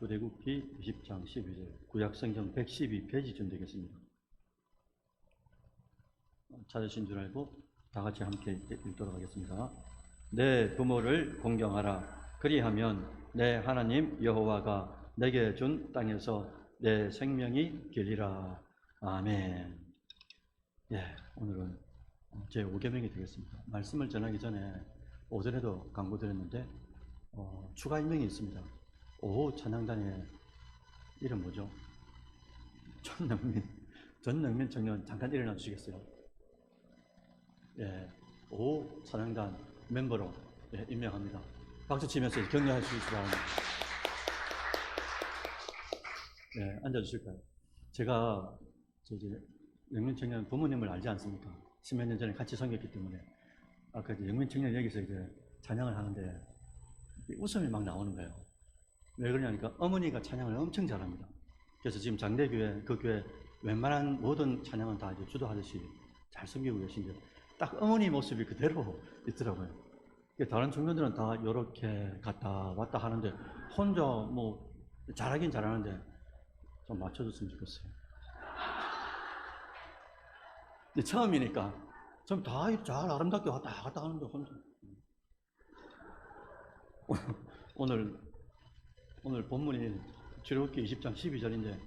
출애굽기 20장 12절, 구약성경 112페이지쯤 되겠습니다. 찾으신 줄 알고 다 같이 함께 읽도록 하겠습니다. 내 부모를 공경하라. 그리하면 내 하나님 여호와가 내게 준 땅에서 내 생명이 길리라. 아멘. 예, 오늘은 제 5계명이 되겠습니다. 말씀을 전하기 전에 오전에도 강구드렸는데 추가 임명이 있습니다. 오후 찬양단의 이름 뭐죠? 전영민 청년 잠깐 일어나 주시겠어요? 예, 오후 찬양단 멤버로 임명합니다. 박수 치면서 격려해 주시기 바랍니다. 예, 앉아주실까요? 제가 영민 청년 부모님을 알지 않습니까? 10몇 년 전에 같이 섬겼기 때문에 아까 영민 청년 여기서 이제 찬양을 하는데 웃음이 막 나오는 거예요. 왜 그러냐니까 어머니가 찬양을 엄청 잘합니다. 그래서 지금 장대교회 그 교회 웬만한 모든 찬양은 다 이제 주도하듯이 잘 섬기고 계신데 딱 어머니 모습이 그대로 있더라고요. 다른 청년들은 다 이렇게 갔다 왔다 하는데 혼자 뭐 잘하긴 잘하는데 좀 맞춰줬으면 좋겠어요. 처음이니까 좀 다 잘 아름답게 왔다 갔다 하는데 혼자. 오늘 본문이 출애굽기 20장 12절인데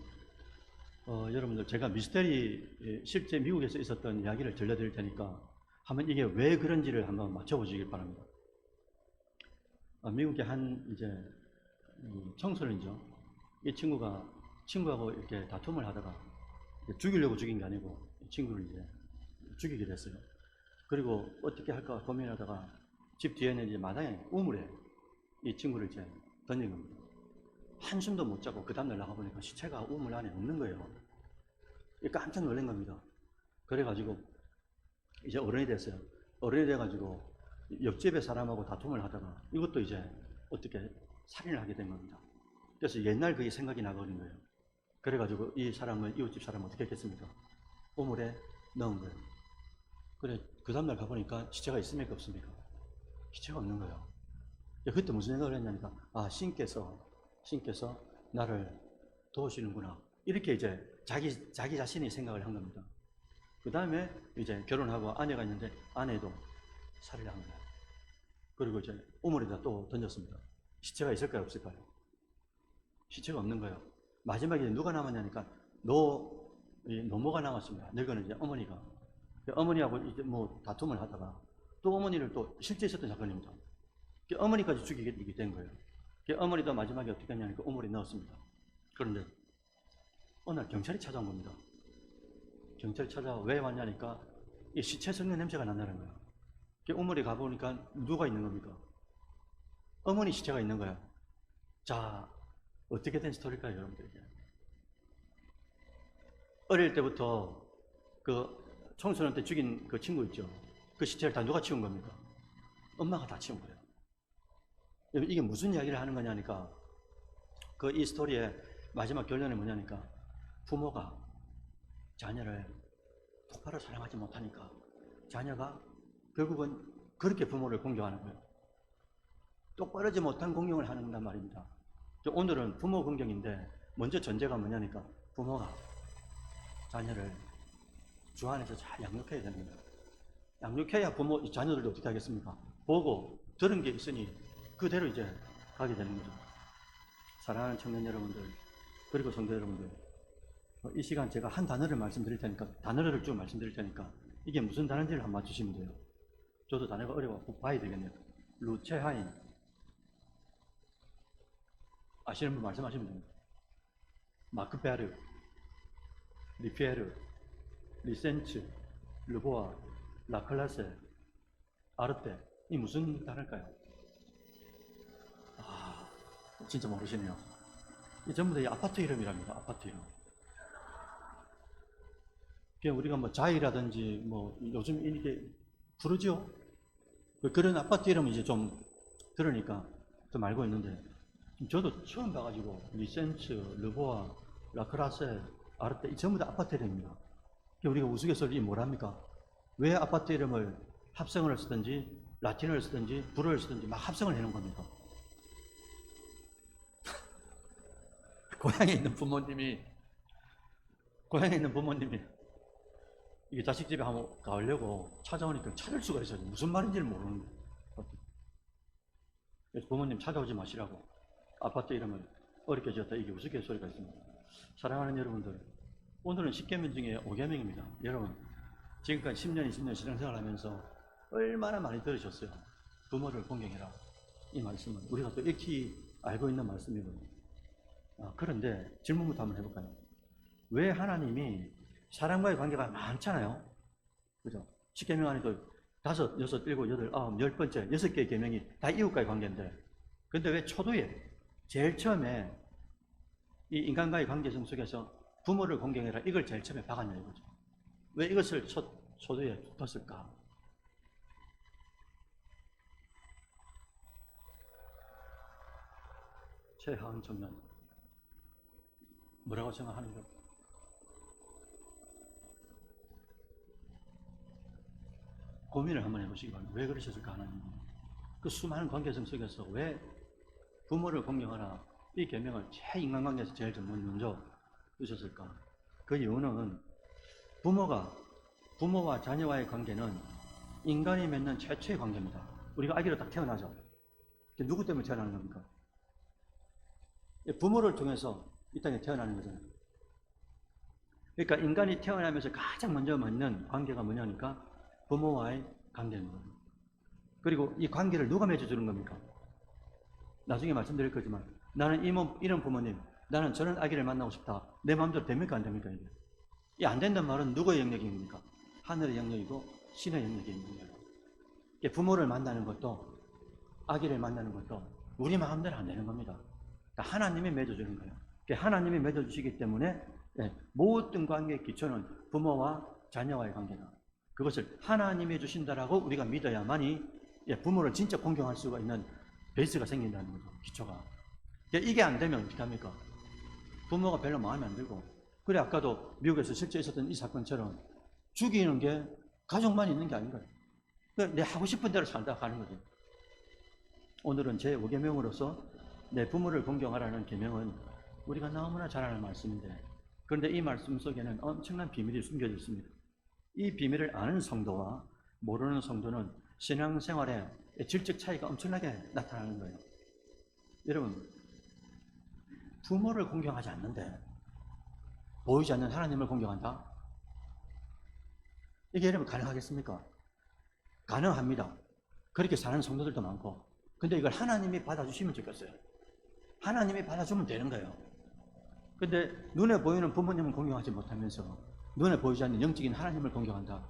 여러분들 제가 미스터리 실제 미국에서 있었던 이야기를 들려드릴 테니까 한번 이게 왜 그런지를 한번 맞춰보시길 바랍니다. 미국의 한 이제 청소년이죠. 이 친구하고 이렇게 다툼을 하다가 죽이려고 죽인 게 아니고 이 친구를 이제 죽이게 됐어요. 그리고 어떻게 할까 고민하다가 집 뒤에는 이제 마당에 우물에 이 친구를 이제 던진 겁니다. 한숨도 못 자고 그 다음날 나가보니까 시체가 우물 안에 없는 거예요. 깜짝 놀란 겁니다. 그래가지고 이제 어른이 됐어요. 어른이 돼가지고 옆집에 사람하고 다툼을 하다가 이것도 이제 어떻게 살인을 하게 된 겁니다. 그래서 옛날 그게 생각이 나버린 거예요. 그래가지고 이 사람은 이웃집 사람은 어떻게 했겠습니까? 우물에 넣은 거예요. 그래 그 다음날 가보니까 시체가 있습니까 없습니까? 시체가 없는 거예요. 그때 무슨 생각을 했냐니까 신께서 나를 도우시는구나 이렇게 이제 자기 자신이 생각을 한 겁니다. 그 다음에 이제 결혼하고 아내가 있는데 아내도 살해를 한 거예요. 그리고 이제 우물에다 또 던졌습니다. 시체가 있을까요 없을까요? 시체가 없는 거예요. 마지막에 누가 남았냐니까 노모가 남았습니다. 늙은 이제 어머니가. 어머니하고 이제 뭐 다툼을 하다가 또 어머니를 또 실제 있었던 사건입니다. 어머니까지 죽이게 된 거예요. 어머니도 마지막에 어떻게 했냐니까 우물에 넣었습니다. 그런데 어느 날 경찰이 찾아온 겁니다. 경찰이 찾아와 왜 왔냐니까 이 시체 썩는 냄새가 난다는 거예요. 우물에 가보니까 누가 있는 겁니까? 어머니 시체가 있는 거예요. 자, 어떻게 된 스토리일까요, 여러분들에게? 어릴 때부터 그 청소년 때 죽인 그 친구 있죠? 그 시체를 다 누가 치운 겁니까? 엄마가 다 치운 거예요. 이게 무슨 이야기를 하는 거냐니까 그 이 스토리의 마지막 결론이 뭐냐니까 부모가 자녀를 똑바로 사랑하지 못하니까 자녀가 결국은 그렇게 부모를 공경하는 거예요. 똑바르지 못한 공경을 하는단 말입니다. 오늘은 부모 공경인데 먼저 전제가 뭐냐니까 부모가 자녀를 주 안에서 잘 양육해야 되는 거예요. 양육해야 자녀들도 어떻게 하겠습니까? 보고 들은 게 있으니 그대로 이제 가게 되는 거죠. 사랑하는 청년 여러분들 그리고 성도 여러분들 이 시간 제가 한 단어를 말씀드릴 테니까 단어를 쭉 말씀드릴 테니까 이게 무슨 단어인지를 한번 맞추시면 돼요. 저도 단어가 어려워 봐야 되겠네요. 루체하인 아시는 분 말씀하시면 됩니다. 마크베르, 리피에르, 리센츠, 르보아, 라클라세, 아르테 이 무슨 단어일까요? 진짜 모르시네요. 이 전부 다 아파트 이름이랍니다. 아파트 이름. 그냥 우리가 뭐 자이라든지 뭐 요즘 이렇게 부르죠. 그런 아파트 이름은 이제 좀 들으니까 좀 알고 있는데 저도 처음 봐가지고 리센츠, 르보아, 라크라세, 아르테 이 전부 다 아파트 이름입니다. 우리가 우스갯소리 뭐랍니까? 왜 아파트 이름을 합성어를 쓰든지 라틴어를 쓰든지 불어를 쓰든지 막 합성을 해놓은 겁니까? 고향에 있는 부모님이 이게 자식 집에 한번 가려고 찾아오니까 찾을 수가 있어요. 무슨 말인지를 모르는 거예요. 그래서 부모님 찾아오지 마시라고 아파트 이름을 어렵게 지었다. 이게 우스갯소리가 있습니다. 사랑하는 여러분들, 오늘은 10계명 중에 5계명입니다. 여러분, 지금까지 10년, 20년 신앙생활 하면서 얼마나 많이 들으셨어요. 부모를 공경해라. 이 말씀은 우리가 또 익히 알고 있는 말씀이거든요. 그런데 질문부터 한번 해볼까요? 왜 하나님이 사람과의 관계가 많잖아요. 그죠? 10계명 안에도 5, 6, 7, 8, 9, 10번째 6개의 계명이 다 이웃과의 관계인데, 근데 왜 초두에 제일 처음에 이 인간과의 관계성 속에서 부모를 공경해라 이걸 제일 처음에 박았냐 이거죠. 왜 이것을 초두에 뒀을까? 최하은 청년 뭐라고 생각하는가? 고민을 한번 해보시기 바랍니다. 왜 그러셨을까 하나님이? 그 수많은 관계성 속에서 왜 부모를 공경하라 이 계명을 인간관계에서 제일 먼저 두셨을까? 그 이유는 부모와 자녀와의 관계는 인간이 맺는 최초의 관계입니다. 우리가 아기로 딱 태어나죠. 누구 때문에 태어나는 겁니까? 부모를 통해서 이 땅에 태어나는 거잖아요. 그러니까 인간이 태어나면서 가장 먼저 맺는 관계가 뭐냐니까 부모와의 관계입니다. 그리고 이 관계를 누가 맺어주는 겁니까? 나중에 말씀드릴 거지만 나는 이런 부모님, 나는 저런 아기를 만나고 싶다. 내 마음대로 됩니까? 안 됩니까? 이게 안 된다는 말은 누구의 영역입니까? 하늘의 영역이고 신의 영역입니다. 부모를 만나는 것도 아기를 만나는 것도 우리 마음대로 안 되는 겁니다. 그러니까 하나님이 맺어주는 거예요. 하나님이 맺어주시기 때문에 모든 관계의 기초는 부모와 자녀와의 관계다. 그것을 하나님이 주신다라고 우리가 믿어야만이 부모를 진짜 공경할 수가 있는 베이스가 생긴다는 거죠. 기초가. 이게 안 되면 어떻게 합니까? 부모가 별로 마음에 안 들고, 그래 아까도 미국에서 실제 있었던 이 사건처럼 죽이는 게 가족만 있는 게 아닌가요? 내 하고 싶은 대로 살다 가는 거죠. 오늘은 제 5계명으로서 내 부모를 공경하라는 계명은 우리가 너무나 잘 아는 말씀인데, 그런데 이 말씀 속에는 엄청난 비밀이 숨겨져 있습니다. 이 비밀을 아는 성도와 모르는 성도는 신앙생활에 질적 차이가 엄청나게 나타나는 거예요. 여러분, 부모를 공경하지 않는데 보이지 않는 하나님을 공경한다? 이게 여러분 가능하겠습니까? 가능합니다. 그렇게 사는 성도들도 많고, 근데 이걸 하나님이 받아주시면 좋겠어요. 하나님이 받아주면 되는 거예요. 근데 눈에 보이는 부모님을 공경하지 못하면서 눈에 보이지 않는 영적인 하나님을 공경한다.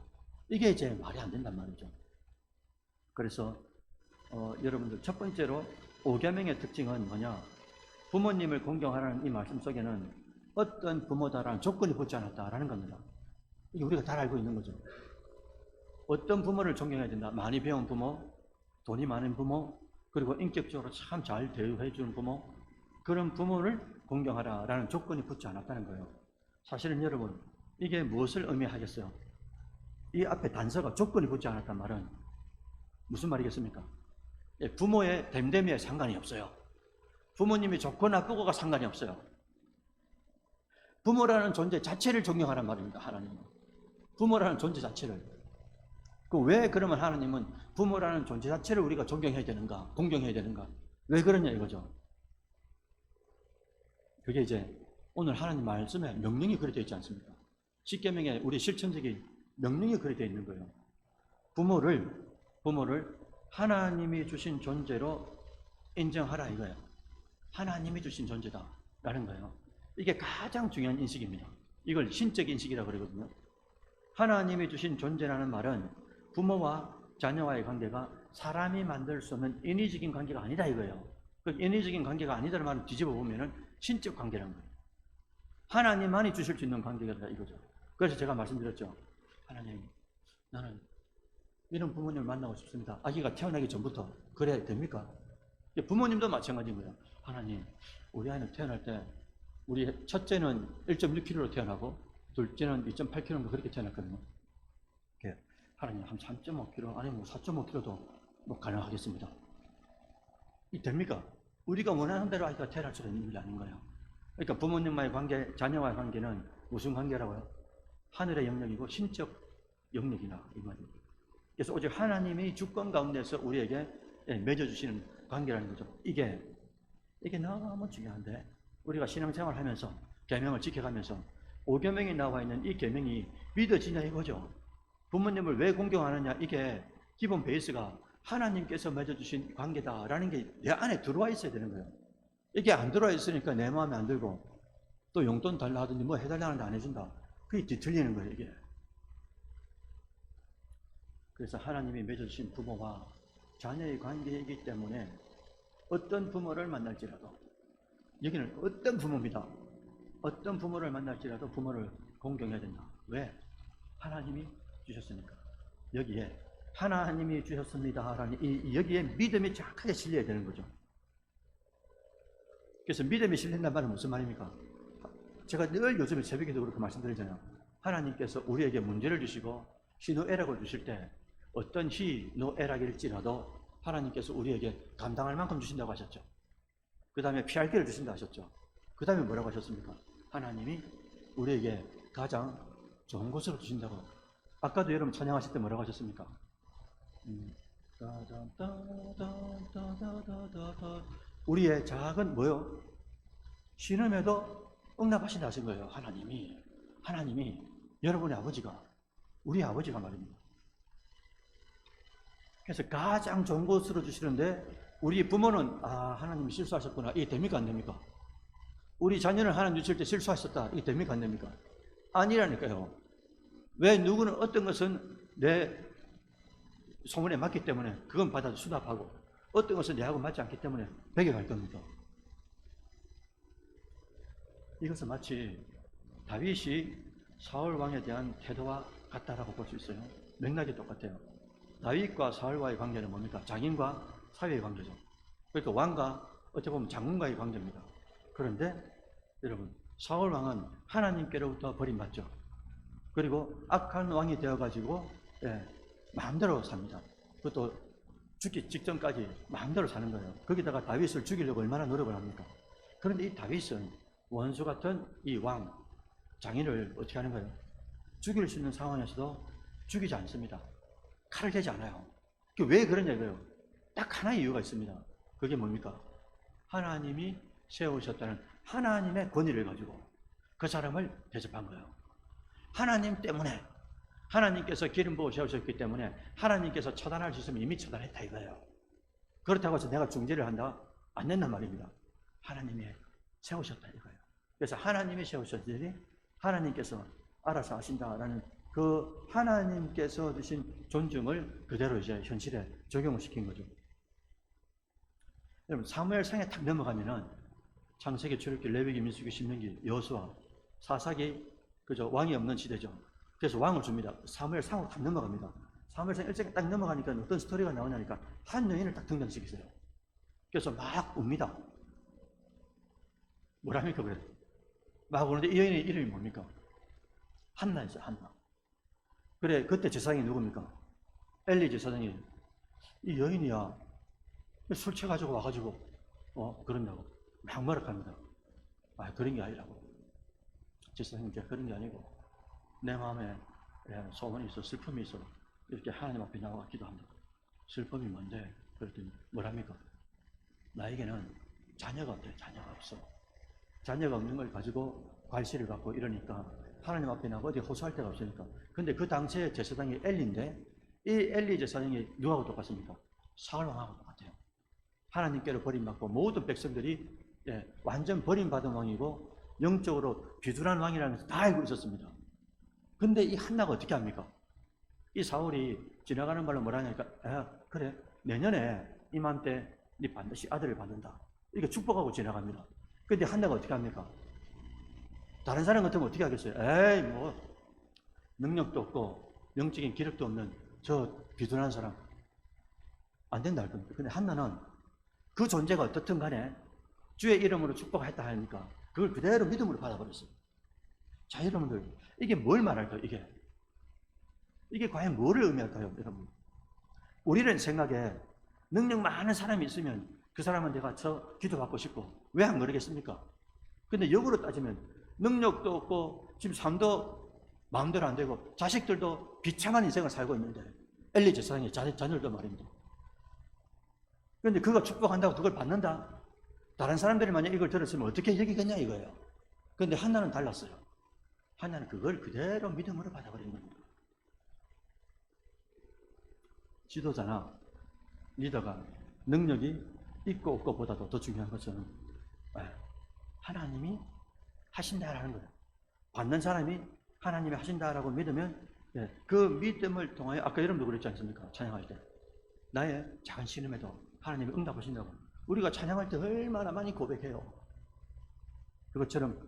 이게 이제 말이 안 된단 말이죠. 그래서 여러분들 첫 번째로 5계명의 특징은 뭐냐? 부모님을 공경하라는 이 말씀 속에는 어떤 부모다라는 조건이 붙지 않았다라는 겁니다. 이게 우리가 다 알고 있는 거죠. 어떤 부모를 존경해야 된다? 많이 배운 부모, 돈이 많은 부모, 그리고 인격적으로 참 잘 대우해 주는 부모, 그런 부모를 공경하라라는 조건이 붙지 않았다는 거예요. 사실은 여러분, 이게 무엇을 의미하겠어요? 이 앞에 단서가 조건이 붙지 않았단 말은 무슨 말이겠습니까? 부모의 됨됨이에 상관이 없어요. 부모님이 좋고 나쁘고가 상관이 없어요. 부모라는 존재 자체를 존경하란 말입니다. 하나님은 부모라는 존재 자체를. 왜 그러면 하나님은 부모라는 존재 자체를 우리가 존경해야 되는가, 공경해야 되는가? 왜 그러냐 이거죠. 그게 이제 오늘 하나님 말씀에 명령이 그려져 있지 않습니까? 10계명에 우리 실천적인 명령이 그려져 있는 거예요. 부모를 하나님이 주신 존재로 인정하라 이거예요. 하나님이 주신 존재다라는 거예요. 이게 가장 중요한 인식입니다. 이걸 신적 인식이라고 그러거든요. 하나님이 주신 존재라는 말은 부모와 자녀와의 관계가 사람이 만들 수 없는 인위적인 관계가 아니다 이거예요. 그 인위적인 관계가 아니다라는 말을 뒤집어 보면은 신적 관계라는 거예요. 하나님만이 주실 수 있는 관계가 이거죠. 그래서 제가 말씀드렸죠. 하나님, 나는 이런 부모님을 만나고 싶습니다. 아기가 태어나기 전부터 그래야 됩니까? 부모님도 마찬가지인 거예요. 하나님, 우리 아이는 태어날 때 우리 첫째는 1.6kg로 태어나고 둘째는 2.8kg인가 그렇게 태어났거든요. 하나님 한 3.5kg 아니면 4.5kg도 가능하겠습니다. 이 됩니까? 우리가 원하는 대로 아이가 태어날 수가 있는 게 아닌 거예요. 그러니까 부모님과의 관계, 자녀와의 관계는 무슨 관계라고요? 하늘의 영역이고 신적 영역이나 이 말이에요. 그래서 오직 하나님이 주권 가운데서 우리에게 맺어주시는 관계라는 거죠. 이게 너무 중요한데 우리가 신앙생활을 하면서 계명을 지켜가면서 5계명이 나와 있는 이 계명이 믿어지냐 이거죠. 부모님을 왜 공경하느냐, 이게 기본 베이스가 하나님께서 맺어주신 관계다라는 게 내 안에 들어와 있어야 되는 거예요. 이게 안 들어와 있으니까 내 마음에 안 들고 또 용돈 달라 하더니 뭐 해달라는데 안 해준다. 그게 뒤틀리는 거예요, 이게. 그래서 하나님이 맺어주신 부모와 자녀의 관계이기 때문에 어떤 부모를 만날지라도, 여기는 어떤 부모입니다. 어떤 부모를 만날지라도 부모를 공경해야 된다. 왜? 하나님이 주셨으니까. 여기에 하나님이 주셨습니다라는 여기에 믿음이 정확하게 실려야 되는 거죠. 그래서 믿음이 실린다는 말은 무슨 말입니까? 제가 늘 요즘에 새벽에도 그렇게 말씀드리잖아요. 하나님께서 우리에게 문제를 주시고 희노애락을 주실 때 어떤 희노애락일지라도 하나님께서 우리에게 감당할 만큼 주신다고 하셨죠. 그 다음에 피할 길을 주신다고 하셨죠. 그 다음에 뭐라고 하셨습니까? 하나님이 우리에게 가장 좋은 것으로 주신다고. 아까도 여러분 찬양하실 때 뭐라고 하셨습니까? 우리의 작은 뭐요? 신음에도 응답하신다 하신 거예요. 하나님이 여러분의 아버지가, 우리 아버지가 말입니다. 그래서 가장 좋은 것으로 주시는데 우리 부모는 하나님이 실수하셨구나, 이게 됩니까 안 됩니까? 우리 자녀는 하나님 주실 때 실수하셨다, 이게 됩니까 안 됩니까? 아니라니까요. 왜? 누구는 어떤 것은 내 소문에 맞기 때문에 그건 받아 수납하고, 어떤 것은 내하고 맞지 않기 때문에 배격할 겁니다. 이것은 마치 다윗이 사울 왕에 대한 태도와 같다라고 볼 수 있어요. 맥락이 똑같아요. 다윗과 사울과의 관계는 뭡니까? 장인과 사회의 관계죠. 그러니까 왕과 어떻게 보면 장군과의 관계입니다. 그런데 여러분, 사울 왕은 하나님께로부터 버림받죠. 그리고 악한 왕이 되어가지고 마음대로 삽니다. 그것도 죽기 직전까지 마음대로 사는 거예요. 거기다가 다윗을 죽이려고 얼마나 노력을 합니까? 그런데 이 다윗은 원수 같은 이 왕, 장인을 어떻게 하는 거예요? 죽일 수 있는 상황에서도 죽이지 않습니다. 칼을 대지 않아요. 왜 그러냐 이거예요. 딱 하나의 이유가 있습니다. 그게 뭡니까? 하나님이 세우셨다는 하나님의 권위를 가지고 그 사람을 대접한 거예요. 하나님 때문에, 하나님께서 기름 부어 세우셨기 때문에 하나님께서 처단할 수 있으면 이미 처단했다 이거예요. 그렇다고 해서 내가 중재를 한다? 안 된단 말입니다. 하나님이 세우셨다 이거예요. 그래서 하나님이 세우셨으니 하나님께서 알아서 하신다라는 그 하나님께서 주신 존중을 그대로 이제 현실에 적용을 시킨 거죠. 여러분, 사무엘상에 딱 넘어가면은 창세기, 출애굽기, 레위기, 민수기, 신명기, 여호수아, 사사기, 그죠? 왕이 없는 시대죠. 그래서 왕을 줍니다. 사무엘상으로 딱 넘어갑니다. 사무엘상 1장에 딱 넘어가니까 어떤 스토리가 나오냐니까 한 여인을 딱 등장시키세요. 그래서 막 웁니다. 뭐랍니까 그래? 막 우는데 이 여인의 이름이 뭡니까? 한나였어요. 한나. 그래, 그때 제사장이 누굽니까? 엘리 제사장이 이 여인이야 술 취해가지고 와가지고 그런다고 막 뭐라 합니다. 그런 게 아니라고. 제사장님, 그런 게 아니고 내 마음에 소원이 있어, 슬픔이 있어, 이렇게 하나님 앞에 나와 기도합니다. 슬픔이 뭔데? 그랬더니 뭐랍니까? 나에게는 자녀가 없대. 자녀가 없어. 자녀가 없는 걸 가지고 관시를 갖고 이러니까 하나님 앞에 나가 어디 호소할 데가 없으니까. 근데 그 당시에 제사장이 엘리인데 이 엘리 제사장이 누구하고 똑같습니까? 사울 왕하고 똑같아요. 하나님께로 버림받고 모든 백성들이 완전 버림받은 왕이고 영적으로 비둔한 왕이라는 것을 다 알고 있었습니다. 근데 이 한나가 어떻게 합니까? 이 사울이 지나가는 말로 뭐라 하냐니까 그래, 내년에 이맘때 네 반드시 아들을 받는다, 이렇게 축복하고 지나갑니다. 근데 한나가 어떻게 합니까? 다른 사람 같으면 어떻게 하겠어요? 에이, 뭐 능력도 없고 영적인 기력도 없는 저 비둔한 사람 안 된다 할 겁니다. 근데 한나는 그 존재가 어떻든 간에 주의 이름으로 축복했다 하니까 그걸 그대로 믿음으로 받아버렸어요. 자, 여러분들, 이게 뭘 말할까요? 이게 과연 뭐를 의미할까요, 여러분? 우리는 생각에 능력 많은 사람이 있으면 그 사람은 내가 저 기도받고 싶고, 왜 안 그러겠습니까? 근데 역으로 따지면 능력도 없고 지금 삶도 마음대로 안 되고 자식들도 비참한 인생을 살고 있는데 엘리 제사장의 자녀들도 말입니다. 그런데 그가 축복한다고 그걸 받는다? 다른 사람들이 만약 이걸 들었으면 어떻게 여기겠냐 이거예요. 그런데 한나는 달랐어요. 한나는 그걸 그대로 믿음으로 받아버린 겁니다. 지도자나 리더가 능력이 있고 없고보다도 더 중요한 것은 하나님이 하신다라는 거예요. 받는 사람이 하나님이 하신다라고 믿으면 그 믿음을 통하여 아까 여러분도 그랬지 않습니까? 찬양할 때 나의 작은 신음에도 하나님이 응답하신다고. 우리가 찬양할 때 얼마나 많이 고백해요. 그것처럼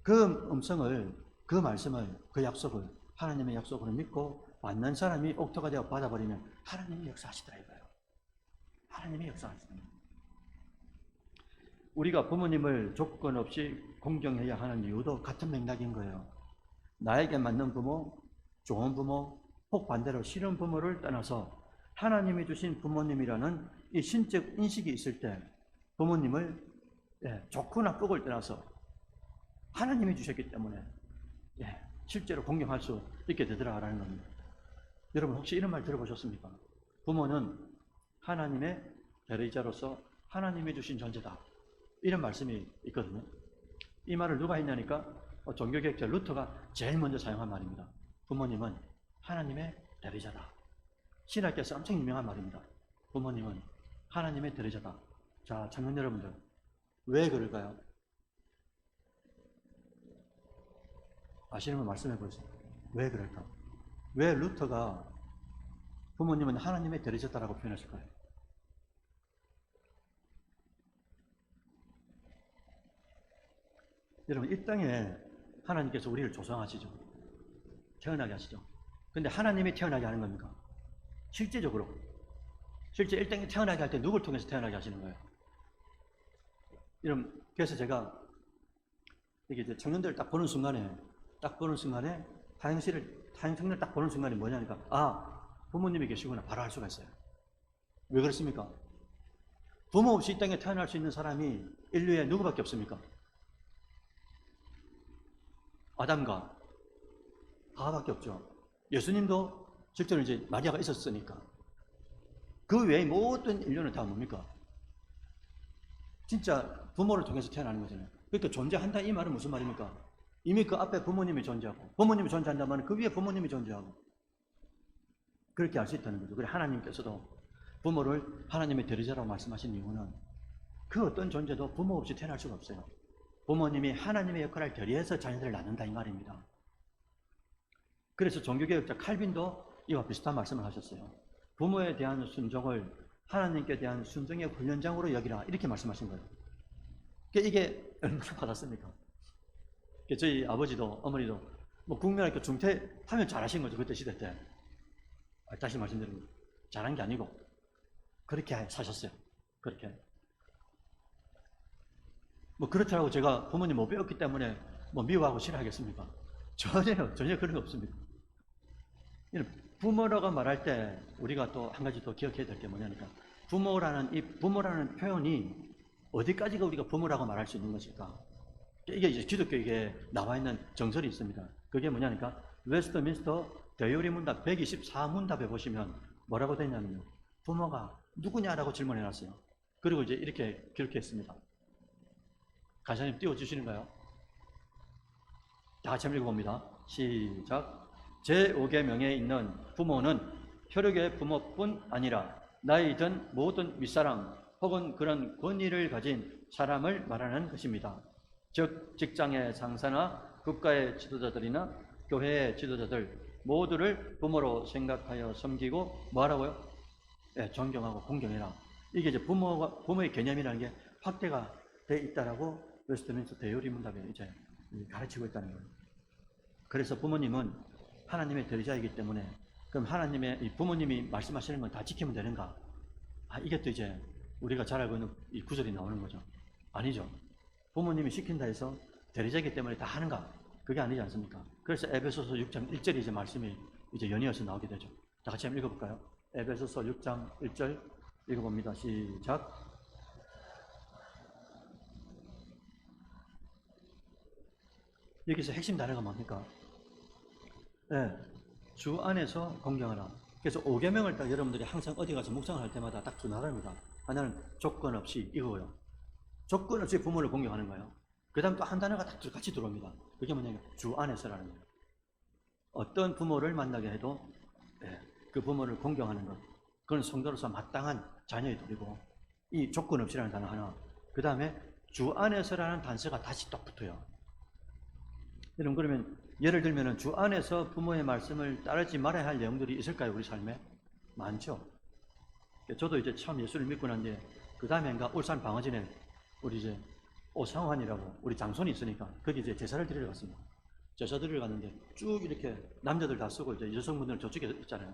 그 음성을, 그 말씀을, 그 약속을 하나님의 약속으로 믿고 받는 사람이 옥토가 되어 받아버리면 하나님이 역사하시더라 이거예요. 하나님이 역사하시더라. 우리가 부모님을 조건 없이 공경해야 하는 이유도 같은 맥락인 거예요. 나에게 맞는 부모, 좋은 부모, 혹 반대로 싫은 부모를 떠나서 하나님이 주신 부모님이라는 이 신적 인식이 있을 때 부모님을 좋고 나쁘고를 떠나서 하나님이 주셨기 때문에 실제로 공경할 수 있게 되더라라는 겁니다. 여러분 혹시 이런 말 들어보셨습니까? 부모는 하나님의 대리자로서 하나님이 주신 존재다. 이런 말씀이 있거든요. 이 말을 누가 했냐니까 종교개혁자 루터가 제일 먼저 사용한 말입니다. 부모님은 하나님의 대리자다. 신학교에서 엄청 유명한 말입니다. 부모님은 하나님의 대리자다. 자, 청년 여러분들, 왜 그럴까요? 아시는 분 말씀해 보세요. 왜 그럴까? 왜 루터가 부모님은 하나님의 대리자다라고 표현했을까요? 여러분, 이 땅에 하나님께서 우리를 조성하시죠. 태어나게 하시죠. 근데 하나님이 태어나게 하는 겁니까? 실제적으로. 실제 이 땅에 태어나게 할 때 누굴 통해서 태어나게 하시는 거예요? 여러분, 그래서 제가 이게 이제 청년들을 딱 보는 순간에 타영생을 딱 보는 순간에 뭐냐니까, 부모님이 계시구나. 바로 알 수가 있어요. 왜 그렇습니까? 부모 없이 이 땅에 태어날 수 있는 사람이 인류에 누구밖에 없습니까? 아담과 하와밖에 없죠. 예수님도 실제로 이제 마리아가 있었으니까. 그 외의 모든 인류는 다 뭡니까? 진짜 부모를 통해서 태어나는 거잖아요. 그러니까 존재한다 이 말은 무슨 말입니까? 이미 그 앞에 부모님이 존재하고 부모님이 존재한다면 그 위에 부모님이 존재하고 그렇게 알 수 있다는 거죠. 그래 하나님께서도 부모를 하나님의 대리자라고 말씀하신 이유는 그 어떤 존재도 부모 없이 태어날 수가 없어요. 부모님이 하나님의 역할을 결의해서 자녀들을 낳는다 이 말입니다. 그래서 종교개혁자 칼빈도 이와 비슷한 말씀을 하셨어요. 부모에 대한 순종을 하나님께 대한 순종의 훈련장으로 여기라 이렇게 말씀하신 거예요. 이게 얼마나 받았습니까? 저희 아버지도 어머니도 뭐 국민학교 중퇴하면 잘하신 거죠. 그때 시대 때. 다시 말씀드립니다. 잘한 게 아니고 그렇게 사셨어요. 그렇게. 뭐 그렇다고 제가 부모님 못 배웠기 때문에 뭐 미워하고 싫어하겠습니까? 전혀 그런 거 없습니다. 부모라고 말할 때 우리가 또 한 가지 더 기억해야 될 게 뭐냐니까 부모라는 표현이 어디까지가 우리가 부모라고 말할 수 있는 것일까? 이게 이제 기독교에 나와 있는 정설이 있습니다. 그게 뭐냐니까 웨스트민스터 대요리 문답 124문답에 보시면 뭐라고 되냐면요. 부모가 누구냐라고 질문해 놨어요. 그리고 이제 이렇게 기록했습니다. 가사님 띄워주시는가요? 다 같이 한번 읽어봅니다. 시작. 제5계명에 있는 부모는 혈육의 부모뿐 아니라 나이 든 모든 윗사람 혹은 그런 권위를 가진 사람을 말하는 것입니다. 즉 직장의 상사나 국가의 지도자들이나 교회의 지도자들 모두를 부모로 생각하여 섬기고 뭐하라고요? 존경하고 공경해라. 이게 이제 부모의 개념이라는 게 확대가 돼 있다라고 웨스트민스터 대요리 문답에 이제 가르치고 있다는 거예요. 그래서 부모님은 하나님의 대리자이기 때문에 그럼 하나님의 부모님이 말씀하시는 건 다 지키면 되는가? 이게 또 이제 우리가 잘 알고 있는 이 구절이 나오는 거죠. 아니죠. 부모님이 시킨다 해서 대리자이기 때문에 다 하는가? 그게 아니지 않습니까? 그래서 에베소서 6장 1절이 이제 말씀이 이제 연이어서 나오게 되죠. 다 같이 한번 읽어볼까요? 에베소서 6장 1절 읽어봅니다. 시작. 여기서 핵심 단어가 뭡니까? 네, 주 안에서 공경하라. 그래서 5계명을 딱 여러분들이 항상 어디 가서 묵상을 할 때마다 딱 두 나라입니다. 하나는 조건 없이 이거고요. 조건 없이 부모를 공경하는 거예요. 그 다음 또 한 단어가 딱 같이 들어옵니다. 그게 뭐냐면 주 안에서라는 거예요. 어떤 부모를 만나게 해도 그 부모를 공경하는 것, 그건 성도로서 마땅한 자녀의 도리고, 이 조건 없이라는 단어 하나, 그 다음에 주 안에서라는 단서가 다시 딱 붙어요. 여러분, 그러면 예를 들면 주 안에서 부모의 말씀을 따르지 말아야 할 내용들이 있을까요? 우리 삶에? 많죠. 저도 이제 처음 예수를 믿고 난 뒤에 그 다음에인가 울산 방어진에 우리 이제 오상환이라고 우리 장손이 있으니까 거기 이제 제사를 드리러 갔습니다. 제사 드리러 갔는데 쭉 이렇게 남자들 다 쓰고 이제 여성분들은 저쪽에 있잖아요.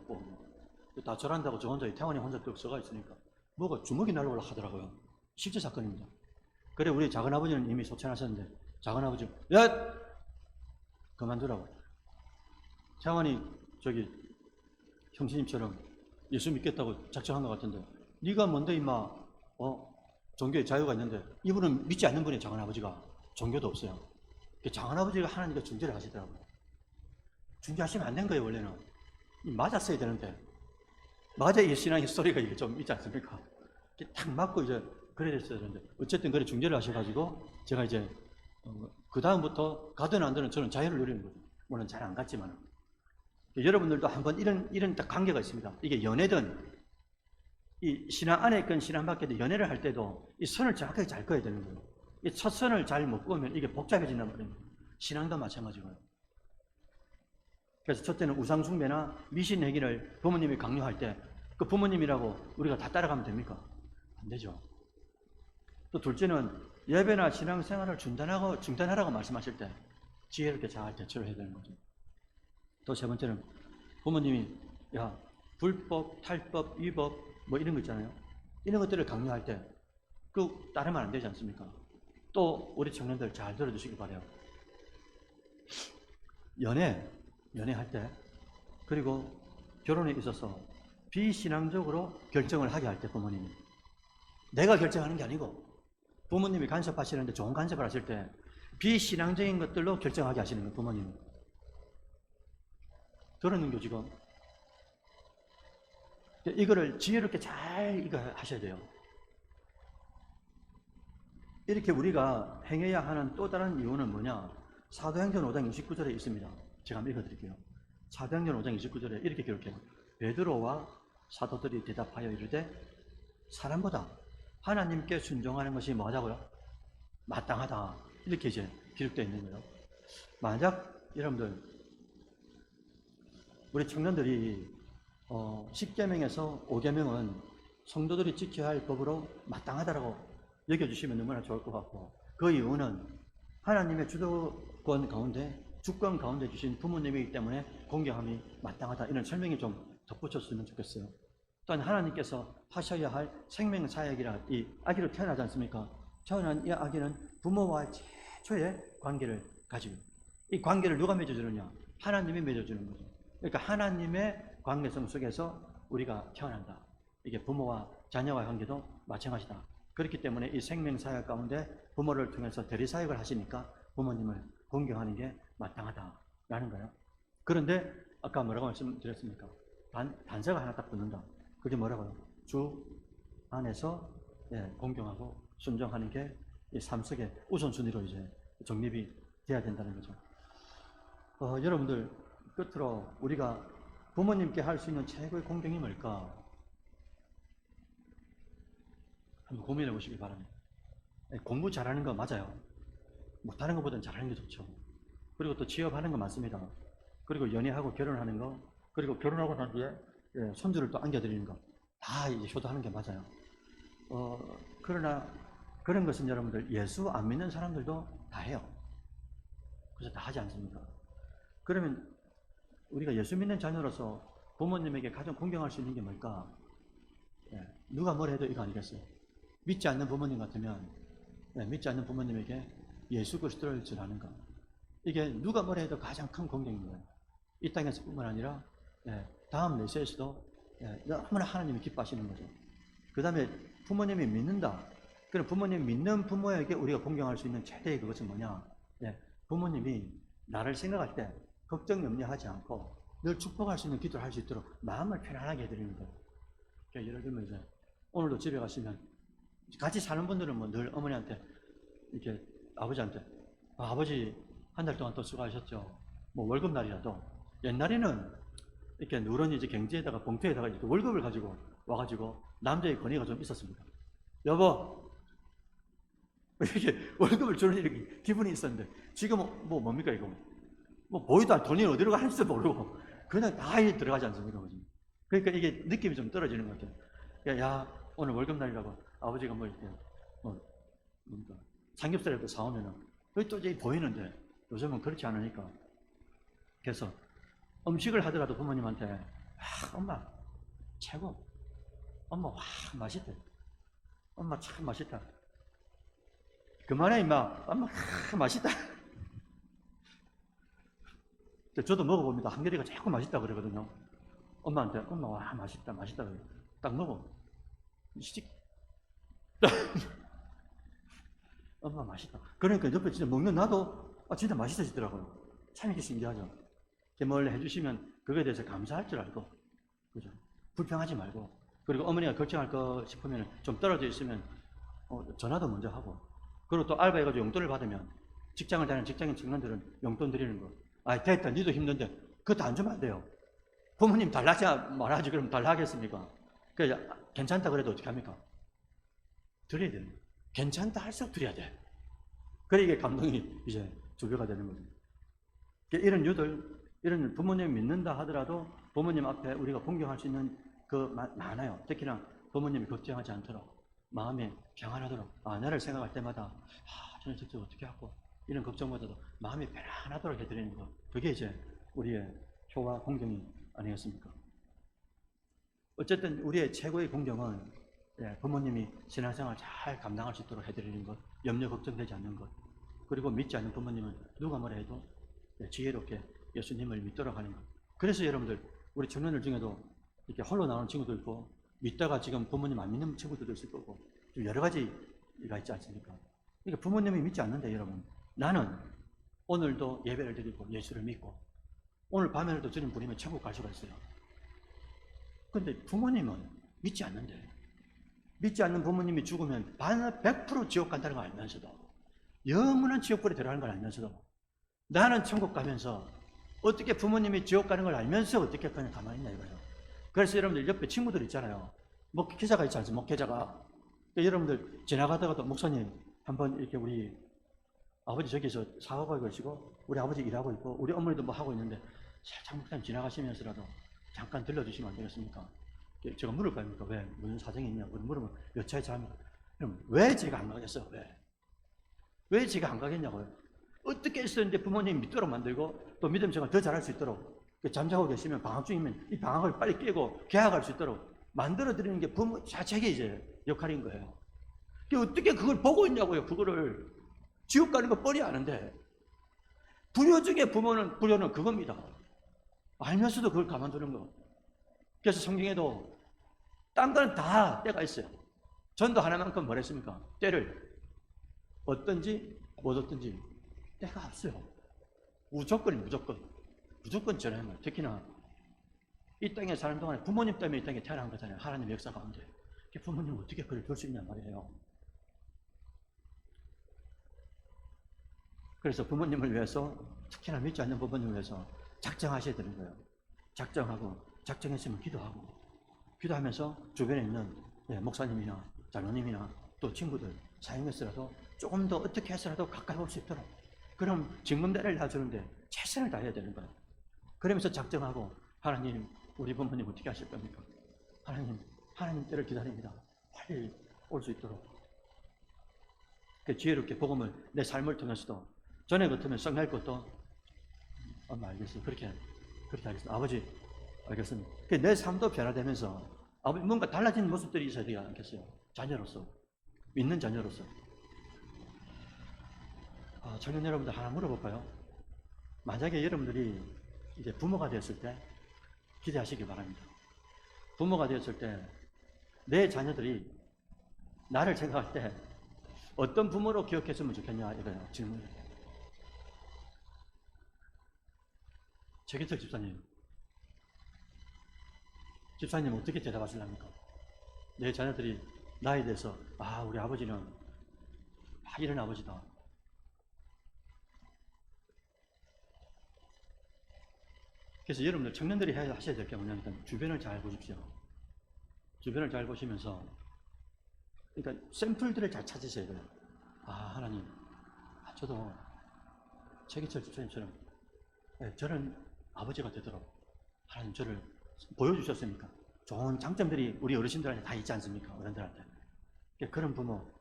다 절한다고 저 혼자 태원이 혼자 뚝 서가 있으니까 뭐가 주먹이 날라오려 하더라고요. 실제 사건입니다. 그래 우리 작은아버지는 이미 소천하셨는데 작은아버지 야! 그만두라고. 태원이 저기 형수님처럼 예수 믿겠다고 작정한 것 같은데 네가 뭔데 임마 종교에 자유가 있는데 이분은 믿지 않는 분이 작은아버지가 종교도 없어요. 작은아버지가 하나님께 중재를 하시더라고요. 중재하시면 안 된 거예요. 원래는 맞았어야 되는데 맞아 이 신앙의 스토리가 이게 좀 있지 않습니까? 탁 맞고 이제 그래 됐어야 되는데 어쨌든 그래 중재를 하셔가지고 제가 이제 그 다음부터 가든 안 되든 저는 자유를 누리는 거죠. 물론 잘 안 갔지만 여러분들도 한번 이런 딱 관계가 있습니다. 이게 연애든 이 신앙 안에 있건 신앙 밖에도 연애를 할 때도 이 선을 정확하게 잘 그어야 되는 거예요. 이 첫 선을 잘 못 그으면 이게 복잡해진단 말이에요. 신앙도 마찬가지고요. 그래서 첫째는 우상숭배나 미신행위를 부모님이 강요할 때 그 부모님이라고 우리가 다 따라가면 됩니까? 안 되죠. 또 둘째는 예배나 신앙생활을 중단하라고 말씀하실 때 지혜롭게 잘 대처를 해야 되는 거죠. 또 세 번째는 부모님이 야 불법, 탈법, 위법 뭐 이런 거 있잖아요. 이런 것들을 강요할 때 그 따르면 안 되지 않습니까? 또 우리 청년들 잘 들어주시기 바래요. 연애할 때 그리고 결혼에 있어서 비신앙적으로 결정을 하게 할 때 부모님이 내가 결정하는 게 아니고 부모님이 간섭하시는데 좋은 간섭을 하실 때 비신앙적인 것들로 결정하게 하시는 거예요. 부모님이. 들었는겨 지금? 이거를 지혜롭게 잘 이거 하셔야 돼요. 이렇게 우리가 행해야 하는 또 다른 이유는 뭐냐? 사도행전 5장 29절에 있습니다. 제가 한번 읽어드릴게요. 사도행전 5장 29절에 이렇게 기록해요. 베드로와 사도들이 대답하여 이르되 사람보다 하나님께 순종하는 것이 뭐하다고요? 마땅하다. 이렇게 이제 기록되어 있는 거예요. 만약 여러분들 우리 청년들이 10계명에서 5계명은 성도들이 지켜야 할 법으로 마땅하다라고 여겨주시면 너무나 좋을 것 같고, 그 이유는 하나님의 주도권 가운데 주권 가운데 주신 부모님이기 때문에 공경함이 마땅하다, 이런 설명이 좀 덧붙였으면 좋겠어요. 또한 하나님께서 하셔야 할 생명사역이라, 이 아기로 태어나지 않습니까? 태어난 이 아기는 부모와 최초의 관계를 가지고, 이 관계를 누가 맺어주느냐? 하나님이 맺어주는 거죠. 그러니까 하나님의 관계성 속에서 우리가 태어난다. 이게 부모와 자녀와의 관계도 마찬가지다. 그렇기 때문에 이 생명사역 가운데 부모를 통해서 대리사역을 하시니까 부모님을 공경하는 게 마땅하다라는 거예요. 그런데 아까 뭐라고 말씀드렸습니까? 단서가 하나 딱 붙는다. 그게 뭐라고요? 주 안에서 공경하고 순종하는 게 이 삶 속의 우선순위로 이제 정립이 돼야 된다는 거죠. 여러분들 끝으로 우리가 부모님께 할 수 있는 최고의 공경이 뭘까? 한번 고민해 보시기 바랍니다. 공부 잘하는 거 맞아요. 못하는 것보다는 잘하는 게 좋죠. 그리고 또 취업하는 거 맞습니다. 그리고 연애하고 결혼하는 거, 그리고 결혼하고 난 뒤에 손주를 또 안겨드리는 거, 다 이제 효도하는 게 맞아요. 그러나 그런 것은 여러분들 예수 안 믿는 사람들도 다 해요. 그래서 다 하지 않습니까? 그러면 우리가 예수 믿는 자녀로서 부모님에게 가장 공경할 수 있는 게 뭘까? 누가 뭐라 해도 이거 아니겠어요? 믿지 않는 부모님 같으면 믿지 않는 부모님에게 예수 그리스도를 전하는 것, 이게 누가 뭐라 해도 가장 큰 공경입니다. 이 땅에서 뿐만 아니라 다음 내세에서도 너무나 하나님이 기뻐하시는 거죠. 그 다음에 부모님이 믿는다. 그럼 부모님 믿는 부모에게 우리가 공경할 수 있는 최대의 그것은 뭐냐? 부모님이 나를 생각할 때 걱정 염려하지 않고 늘 축복할 수 있는 기도를 할 수 있도록 마음을 편안하게 해드리는 거예요. 그러니까 예를 들면 이제 오늘도 집에 가시면 같이 사는 분들은 뭐 늘 어머니한테 이렇게 아버지한테 아버지 한 달 동안 또 수고하셨죠. 뭐 월급날이라도 옛날에는 이렇게 누런 이제 경제에다가 봉투에다가 이렇게 월급을 가지고 와가지고 남자의 권위가 좀 있었습니다. 여보 이렇게 월급을 주는 이렇게 기분이 있었는데 지금은 뭐 뭡니까 이거 뭐 보이도 않는 돈이 어디로 가는지도 모르고 그냥 다 들어가지 않습니까? 그러니까 이게 느낌이 좀 떨어지는 것 같아요. 야 오늘 월급날이라고 아버지가 뭐 이렇게 뭐 뭡니까 삼겹살이라도 사오면은 그게 또 이제 보이는데 요즘은 그렇지 않으니까 그래서 음식을 하더라도 부모님한테 엄마 최고 엄마 와 맛있다 엄마 참 맛있다 그만해 임마 엄마 맛있다 저도 먹어봅니다. 한결이가 자꾸 맛있다 그러거든요. 엄마한테 엄마 와 맛있다 맛있다 딱 먹어 시식 엄마 맛있다 그러니까 옆에 진짜 먹는 나도 진짜 맛있어지더라고요. 참 이게 신기하죠. 뭘 해주시면 그거에 대해서 감사할 줄 알고 그죠? 불평하지 말고 그리고 어머니가 걱정할 거 싶으면 좀 떨어져 있으면 전화도 먼저 하고 그리고 또 알바해가지고 용돈을 받으면 직장을 다니는 직장인 청년들은 용돈 드리는 거 됐다 니도 힘든데 그것도 안 주면 안 돼요. 부모님 달라지 말하지 그러면 달라 하겠습니까? 그래서 괜찮다 그래도 어떻게 합니까? 드려야 돼요. 괜찮다 할수록 드려야 돼. 그래 이게 감동이 이제 2배가 되는 거죠. 이런 유들 이런 부모님 믿는다 하더라도 부모님 앞에 우리가 공경할 수 있는 그 많아요. 특히나 부모님이 걱정하지 않도록 마음이 평안하도록 나를 생각할 때마다 저는 직접 어떻게 하고 이런 걱정보다도 마음이 편안하도록 해드리는 것 그게 이제 우리의 효와 공경이 아니겠습니까? 어쨌든 우리의 최고의 공경은 부모님이 신앙생활 잘 감당할 수 있도록 해드리는 것 염려 걱정되지 않는 것 그리고 믿지 않는 부모님은 누가 뭐라 해도 지혜롭게 예수님을 믿도록 하는 것. 그래서 여러분들 우리 청년들 중에도 이렇게 홀로 나오는 친구도 있고 믿다가 지금 부모님 안 믿는 친구들도 있을 거고 좀 여러 가지가 있지 않습니까? 그러니까 부모님이 믿지 않는데 여러분 나는 오늘도 예배를 드리고 예수를 믿고 오늘 밤에라도 주님 부리면 천국 갈 수가 있어요. 근데 부모님은 믿지 않는데 믿지 않는 부모님이 죽으면 100% 지옥 간다는 걸 알면서도 영원한 지옥불에 들어가는 걸 알면서도 나는 천국 가면서 어떻게 부모님이 지옥 가는 걸 알면서 어떻게 그냥 가만히 있냐 이거예요. 그래서 여러분들 옆에 친구들 있잖아요. 목회자가 있지 않습니까? 목회자가. 여러분들 지나가다가도 목사님 한번 이렇게 우리 아버지 저기서 사고가 계시고 우리 아버지 일하고 있고 우리 어머니도 뭐 하고 있는데 살짝 목사님 지나가시면서라도 잠깐 들려주시면 안 되겠습니까? 제가 물을 거 아닙니까? 왜? 무슨 사정이 있냐고 물으면 몇 차에 잡니까? 그럼 왜 제가 안 가겠어요? 왜 제가 안 가겠냐고요? 어떻게 했었는데 부모님 믿도록 만들고 또 믿음 생활 더 잘할 수 있도록 잠자고 계시면 방학 중이면 이 방학을 빨리 깨고 개학할 수 있도록 만들어 드리는 게 부모 자체의 이제 역할인 거예요. 어떻게 그걸 보고 있냐고요? 그거를 지옥 가는 거 뻔히 아는데 불효 중에 불효는 그겁니다. 알면서도 그걸 가만두는 거. 그래서 성경에도 딴 거는 다 때가 있어요. 전도 하나만큼 뭘 했습니까? 때를 어떤지 못 어떤지 때가 없어요. 무조건 전하는 거예요. 특히나 이 땅에 사는 동안에 부모님 때문에 이 땅에 태어난 거잖아요. 하나님 역사 가운데. 부모님 어떻게 그걸 볼 수 있냔 말이에요. 그래서 부모님을 위해서 특히나 믿지 않는 부모님을 위해서 작정하셔야 되는 거예요. 작정했으면 기도하면서 주변에 있는 목사님이나 장로님이나 또 친구들 사용해서라도 조금 더 어떻게 해서라도 가까이 올 수 있도록 그럼 징검다리를 놔주는데 최선을 다해야 되는 거예요. 그러면서 작정하고 하나님 우리 부모님 어떻게 하실 겁니까? 하나님 때를 기다립니다. 빨리 올 수 있도록 지혜롭게 복음을 내 삶을 통해서도 전에 같으면 썩날 것도 엄마 알겠어요. 그렇게 하겠습니다. 아버지 알겠습니다. 내 삶도 변화되면서 아버지 뭔가 달라진 모습들이 있어야 되지 않겠어요? 자녀로서 믿는 자녀로서 청년 여러분들 하나 물어볼까요? 만약에 여러분들이 이제 부모가 되었을 때 기대하시기 바랍니다. 부모가 되었을 때 내 자녀들이 나를 생각할 때 어떤 부모로 기억했으면 좋겠냐 이거예요. 질문이에요. 최기철 집사님 어떻게 대답하실랍니까? 내 자녀들이 나에 대해서 우리 아버지는 이런 아버지다. 그래서 여러분들 청년들이 하셔야 될 게 뭐냐니까 주변을 잘 보십시오. 주변을 잘 보시면서 그러니까 샘플들을 잘 찾으셔야 돼요. 하나님, 저도 최기철 집사님처럼 저런 아버지가 되도록 하나님 저를 보여주셨으니까 좋은 장점들이 우리 어르신들한테 다 있지 않습니까? 어른들한테. 그런 부모.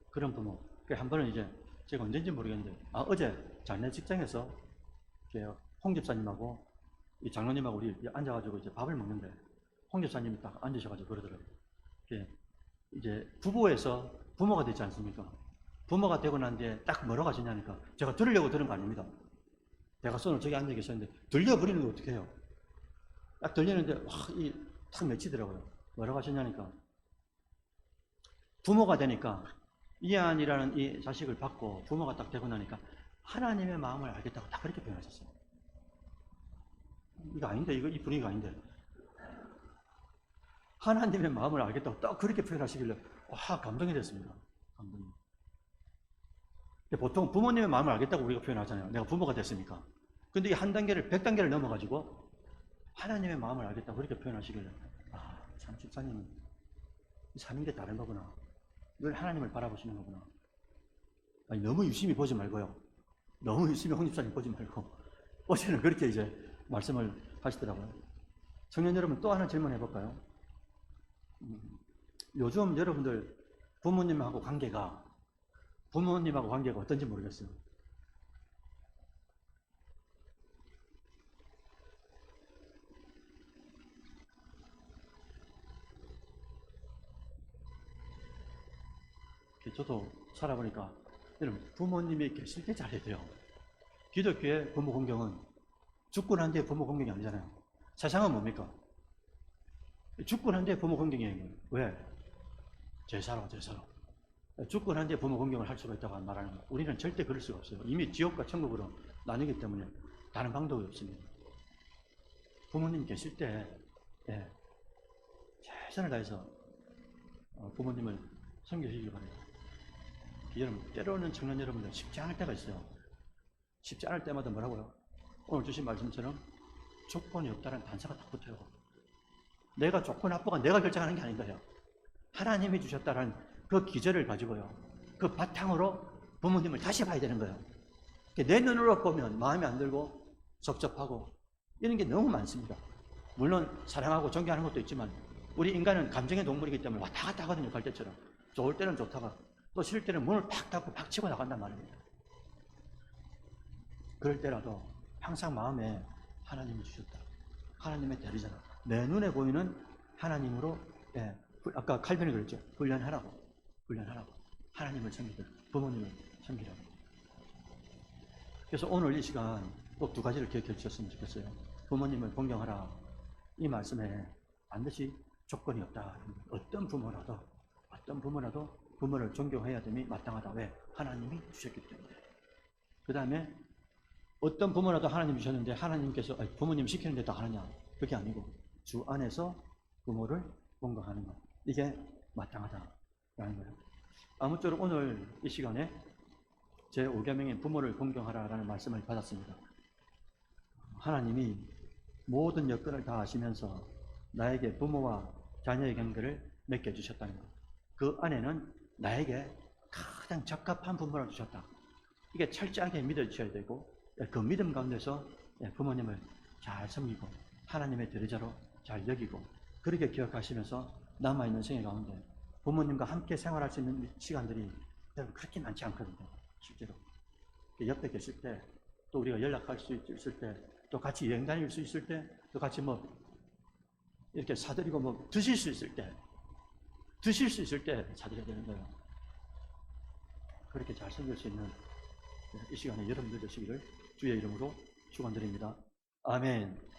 한 번은 이제 제가 언제인지 모르겠는데 어제 장례 직장에서 홍 집사님하고 이 장로님하고 우리 앉아가지고 이제 밥을 먹는데 홍 집사님이 딱 앉으셔가지고 그러더라고요. 이제 부부에서 부모가 되지 않습니까? 부모가 되고 난 뒤에 딱 뭐라고 하시냐니까 제가 들으려고 들은 거 아닙니다. 대각선으로 저기 앉아 계셨는데 들려버리는 거 어떻게 해요? 딱 들리는데 탁 맺히더라고요. 뭐라고 하셨냐니까 부모가 되니까 이한이라는 이 자식을 받고 부모가 딱 되고 나니까 하나님의 마음을 알겠다고 다 그렇게 표현하셨어요. 이거 아닌데, 이 분위기가 아닌데. 하나님의 마음을 알겠다고 딱 그렇게 표현하시길래 감동이 됐습니다. 감동이. 보통 부모님의 마음을 알겠다고 우리가 표현하잖아요. 내가 부모가 됐으니까. 근데 이 한 단계를 100단계를 넘어가지고 하나님의 마음을 알겠다고 그렇게 표현하시길래 참 집사님은 사는 게 다른 거구나. 늘 하나님을 바라보시는 거구나. 너무 유심히 보지 말고요. 너무 유심히 홍 집사님 보지 말고 어제는 그렇게 이제 말씀을 하시더라고요. 청년 여러분 또 하나 질문해 볼까요? 요즘 여러분들 부모님하고 관계가 어떤지 모르겠어요. 저도 살아보니까 여러분 부모님이 계실 때 잘해야 돼요. 기독교의 부모 공경은 죽고 난 뒤에 부모 공경이 아니잖아요. 세상은 뭡니까? 죽고 난 뒤에 부모 공경이에요. 왜? 제사로. 죽고 난 뒤에 부모 공경을 할 수가 있다고 말하는 거예요. 우리는 절대 그럴 수가 없어요. 이미 지옥과 천국으로 나뉘기 때문에 다른 방법이 없습니다. 부모님 계실 때 최선을 다해서 부모님을 섬기시길 바랍니다. 여러분, 때로는 청년 여러분들 쉽지 않을 때가 있어요. 쉽지 않을 때마다 뭐라고요? 오늘 주신 말씀처럼 조건이 없다는 단서가 딱 붙어요. 내가 좋고 나쁘가 내가 결정하는 게 아닌 거예요. 하나님이 주셨다는 그 기절을 가지고요. 그 바탕으로 부모님을 다시 봐야 되는 거예요. 내 눈으로 보면 마음에 안 들고 섭섭하고 이런 게 너무 많습니다. 물론 사랑하고 존경하는 것도 있지만 우리 인간은 감정의 동물이기 때문에 왔다 갔다 하거든요. 갈 때처럼. 좋을 때는 좋다가 또 싫을 때는 문을 팍 닫고 팍 치고 나간단 말입니다. 그럴 때라도 항상 마음에 하나님을 주셨다. 하나님의 대리자다. 내 눈에 보이는 하나님으로 아까 칼빈이 그랬죠. 훈련하라고. 하나님을 섬기도록 부모님을 섬기라고. 그래서 오늘 이 시간 꼭 두 가지를 기억해 주셨으면 좋겠어요. 부모님을 공경하라. 이 말씀에 반드시 조건이 없다. 어떤 부모라도 부모를 존경해야 됨이 마땅하다. 왜? 하나님이 주셨기 때문에. 그 다음에 어떤 부모라도 하나님 주셨는데 하나님께서 부모님 시키는 데다 하느냐? 그게 아니고 주 안에서 부모를 공경하는 것. 이게 마땅하다라는 거예요. 아무쪼록 오늘 이 시간에 제5계명인 부모를 공경하라라는 말씀을 받았습니다. 하나님이 모든 여건을 다 아시면서 나에게 부모와 자녀의 관계를 맺게 주셨다는 것. 그 안에는 나에게 가장 적합한 부모를 주셨다. 이게 철저하게 믿어주셔야 되고 그 믿음 가운데서 부모님을 잘 섬기고 하나님의 대리자로 잘 여기고 그렇게 기억하시면서 남아있는 생애 가운데 부모님과 함께 생활할 수 있는 시간들이 그렇게 많지 않거든요. 실제로 옆에 계실 때 또 우리가 연락할 수 있을 때 또 같이 여행 다닐 수 있을 때 또 같이 이렇게 사드리고 드실 수 있을 때 사드려야 되는 거예요. 그렇게 잘 섬길 수 있는 이 시간에 여러분들 되시기를 주의 이름으로 축원드립니다. 아멘.